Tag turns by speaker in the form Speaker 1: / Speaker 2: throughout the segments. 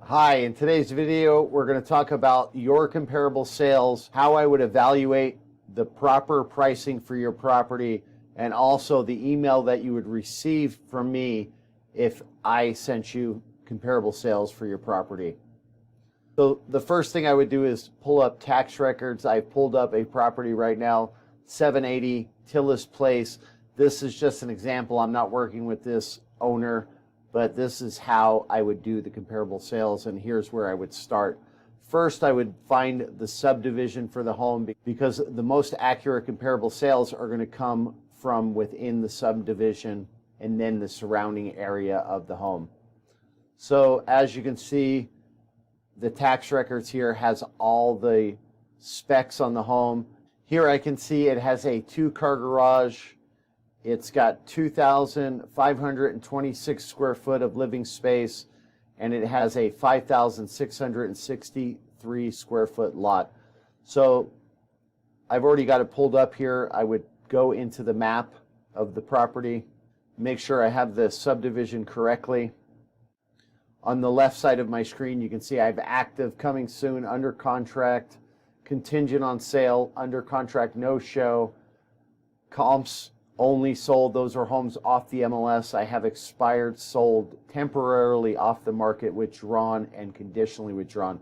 Speaker 1: Hi, in today's video, we're going to talk about your comparable sales, how I would evaluate the proper pricing for your property, and also the email that you would receive from me if I sent you comparable sales for your property. So the first thing I would do is pull up tax records. I've pulled up a property right now, 780 Tillis Place. This is just an example. I'm not working with this owner, but this is how I would do the comparable sales, and here's where I would start. First, I would find the subdivision for the home because the most accurate comparable sales are going to come from within the subdivision and then the surrounding area of the home. So as you can see, the tax records here has all the specs on the home. Here I can see it has a 2-car garage. It's got 2,526 square foot of living space, and it has a 5,663 square foot lot. So I've already got it pulled up here. I would go into the map of the property, make sure I have the subdivision correctly. On the left side of my screen, you can see I have active, coming soon, under contract, contingent on sale, under contract, no show, comps only sold. Those are homes off the MLS. I have expired, sold, temporarily off the market, withdrawn, and conditionally withdrawn.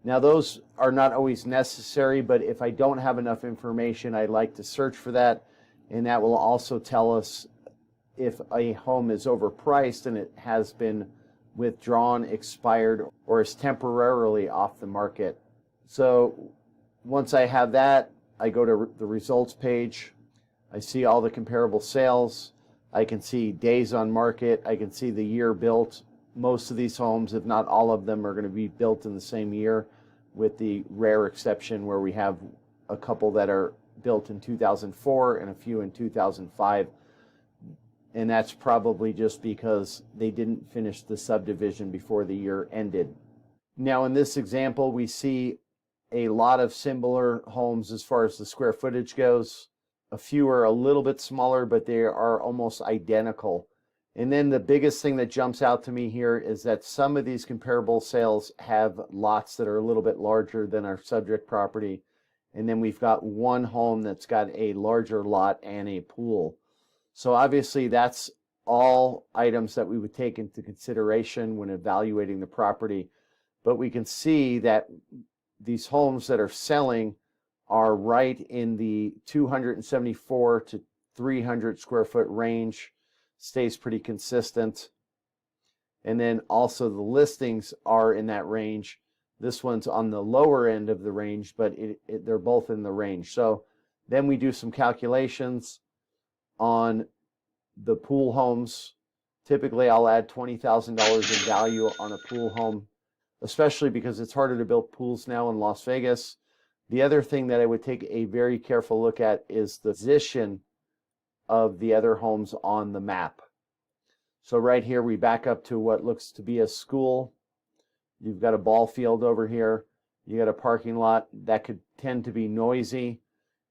Speaker 1: Now those are not always necessary, but if I don't have enough information, I like to search for that, and that will also tell us if a home is overpriced and it has been withdrawn, expired, or is temporarily off the market. So once I have that, I go to the results page. I see all the comparable sales. I can see days on market. I can see the year built. Most of these homes, if not all of them, are going to be built in the same year, with the rare exception where we have a couple that are built in 2004 and a few in 2005. And that's probably just because they didn't finish the subdivision before the year ended. Now in this example, we see a lot of similar homes as far as the square footage goes. A few are a little bit smaller, but they are almost identical. And then the biggest thing that jumps out to me here is that some of these comparable sales have lots that are a little bit larger than our subject property. And then we've got one home that's got a larger lot and a pool. So obviously that's all items that we would take into consideration when evaluating the property. But we can see that these homes that are selling are right in the 274 to 300 square foot range, stays pretty consistent. And then also the listings are in that range. This one's on the lower end of the range, but they're both in the range. So then we do some calculations on the pool homes. Typically I'll add $20,000 in value on a pool home, especially because it's harder to build pools now in Las Vegas. The other thing that I would take a very careful look at is the position of the other homes on the map. So right here we back up to what looks to be a school. You've got a ball field over here. You got a parking lot that could tend to be noisy.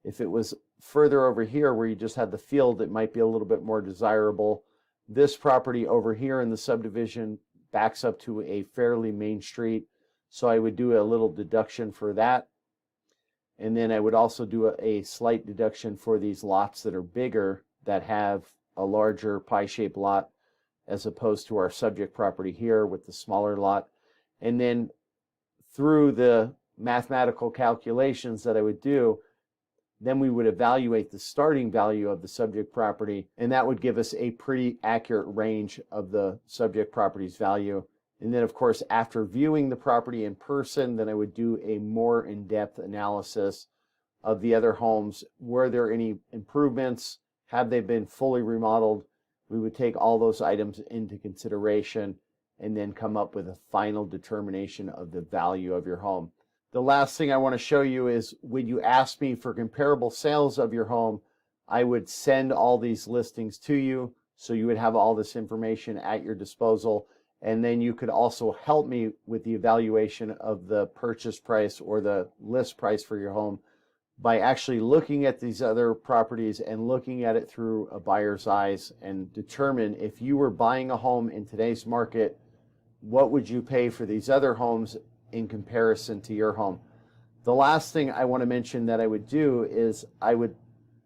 Speaker 1: If it was further over here where you just had the field, it might be a little bit more desirable. This property over here in the subdivision backs up to a fairly main street, so I would do a little deduction for that. And then I would also do a slight deduction for these lots that are bigger, that have a larger pie-shaped lot, as opposed to our subject property here with the smaller lot. And then through the mathematical calculations that I would do, then we would evaluate the starting value of the subject property, and that would give us a pretty accurate range of the subject property's value. And then, of course, after viewing the property in person, then I would do a more in-depth analysis of the other homes. Were there any improvements? Have they been fully remodeled? We would take all those items into consideration and then come up with a final determination of the value of your home. The last thing I want to show you is when you ask me for comparable sales of your home, I would send all these listings to you, so you would have all this information at your disposal. And then you could also help me with the evaluation of the purchase price or the list price for your home by actually looking at these other properties and looking at it through a buyer's eyes, and determine if you were buying a home in today's market, what would you pay for these other homes in comparison to your home. The last thing I want to mention that I would do is I would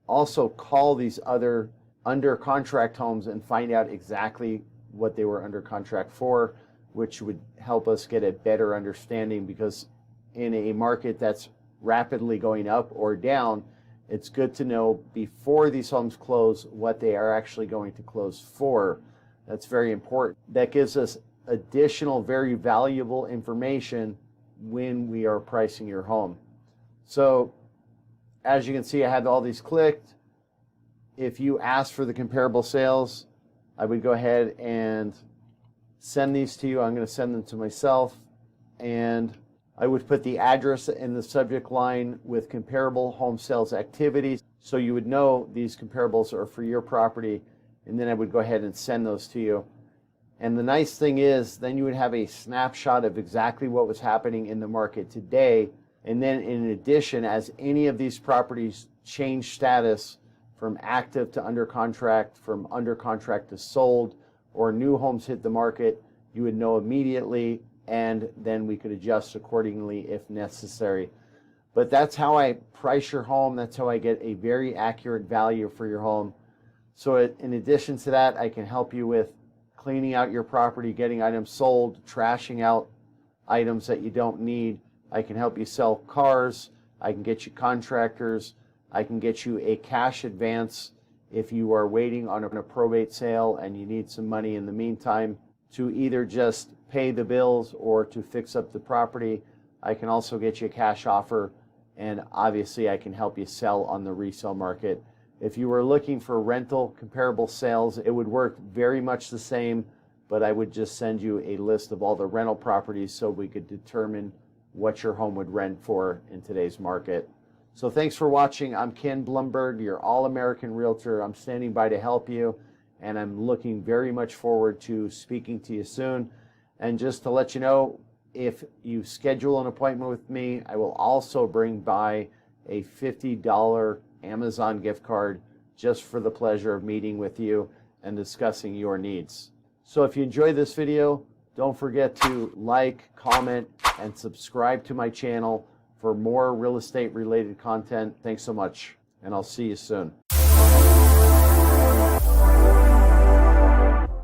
Speaker 1: also call these other under contract homes and find out exactly what they were under contract for, which would help us get a better understanding, because in a market that's rapidly going up or down, it's good to know before these homes close what they are actually going to close for. That's very important. That gives us additional very valuable information when we are pricing your home. So as you can see, I had all these clicked. If you ask for the comparable sales, I would go ahead and send these to you. I'm going to send them to myself, and I would put the address in the subject line with comparable home sales activities, so you would know these comparables are for your property, and then I would go ahead and send those to you. And the nice thing is, then you would have a snapshot of exactly what was happening in the market today. And then in addition, as any of these properties change status from active to under contract, from under contract to sold, or new homes hit the market, you would know immediately, and then we could adjust accordingly if necessary. But that's how I price your home. That's how I get a very accurate value for your home. So in addition to that, I can help you with cleaning out your property, getting items sold, trashing out items that you don't need. I can help you sell cars. I can get you contractors. I can get you a cash advance if you are waiting on a probate sale and you need some money in the meantime to either just pay the bills or to fix up the property. I can also get you a cash offer, and obviously I can help you sell on the resale market. If you were looking for rental comparable sales, it would work very much the same, but I would just send you a list of all the rental properties so we could determine what your home would rent for in today's market. So thanks for watching. I'm Ken Blumberg, your All-American Realtor. I'm standing by to help you, and I'm looking very much forward to speaking to you soon. And just to let you know, if you schedule an appointment with me, I will also bring by a $50 Amazon gift card just for the pleasure of meeting with you and discussing your needs. So if you enjoyed this video, don't forget to like, comment, and subscribe to my channel for more real estate related content. Thanks so much, and I'll see you soon.